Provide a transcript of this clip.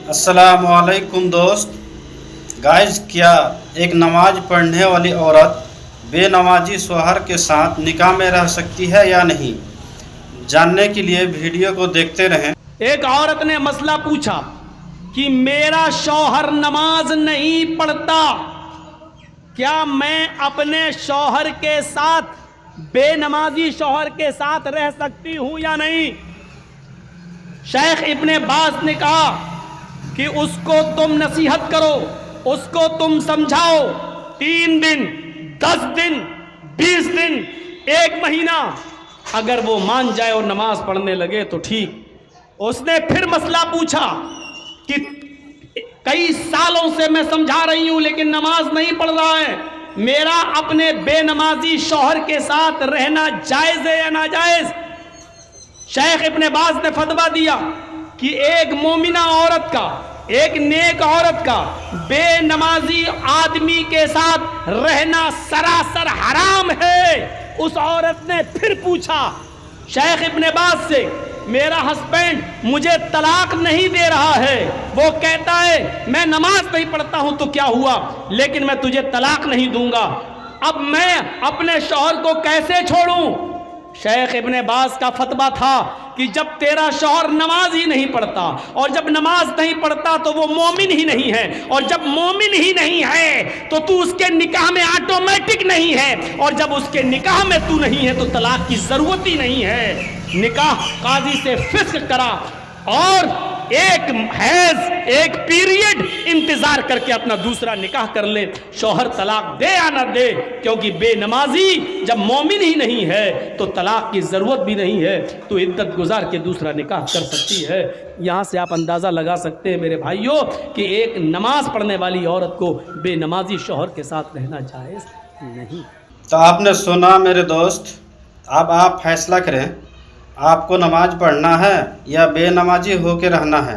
अस्सलाम वालेकुम दोस्त। गाइस, क्या एक नमाज पढ़ने वाली औरत बेनमाजी शौहर के साथ निकाह में रह सकती है या नहीं? जानने के लिए वीडियो को देखते रहें। एक औरत ने मसला पूछा कि मेरा शौहर नमाज नहीं पढ़ता, क्या मैं अपने शौहर के साथ बेनमाजी शौहर के साथ रह सकती हूं या नहीं? शेख इब्ने बाज ने कहा कि उसको तुम नसीहत करो, उसको तुम समझाओ। 3 दिन, 10 दिन, 20 दिन, 1 महीना, अगर वो मान जाए और नमाज पढ़ने लगे तो ठीक। उसने फिर मसला पूछा कि कई सालों से मैं समझा रही हूं लेकिन नमाज नहीं पढ़ रहा है, मेरा अपने बेनमाजी शौहर के साथ रहना जायज है या नाजायज? शेख इब्ने बाज ने फतवा दिया कि एक मोमिना औरत का, एक नेक औरत का बेनमाजी आदमी के साथ रहना सरासर हराम है। उस औरत ने फिर पूछा शेख इब्ने बाज से, मेरा हस्बैंड मुझे तलाक नहीं दे रहा है, वो कहता है मैं नमाज नहीं पढ़ता हूं तो क्या हुआ, लेकिन मैं तुझे तलाक नहीं दूंगा, अब मैं अपने शौहर को कैसे छोड़ूं? शेख इब्ने बाज का फतवा था कि जब तेरा शौहर नमाज ही नहीं पढ़ता, और जब नमाज नहीं पढ़ता तो वो मोमिन ही नहीं है, और जब मोमिन ही नहीं है तो तू उसके निकाह में ऑटोमेटिक नहीं है, और जब उसके निकाह में तू नहीं है तो तलाक की जरूरत ही नहीं है। निकाह काजी से फिस्क करा और एक हैज, एक पीरियड इंतजार करके अपना दूसरा निकाह कर ले, शौहर तलाक दे या ना दे, क्योंकि बेनमाजी जब मोमिन ही नहीं है तो तलाक की ज़रूरत भी नहीं है, तो इद्दत गुजार के दूसरा निकाह कर सकती है। यहाँ से आप अंदाज़ा लगा सकते हैं मेरे भाइयों कि एक नमाज पढ़ने वाली औरत को बेनमाजी शौहर के साथ रहना जायज़ नहीं। तो आपने सुना मेरे दोस्त, अब आप फैसला करें, आपको नमाज पढ़ना है या बेनमाजी होकर रहना है।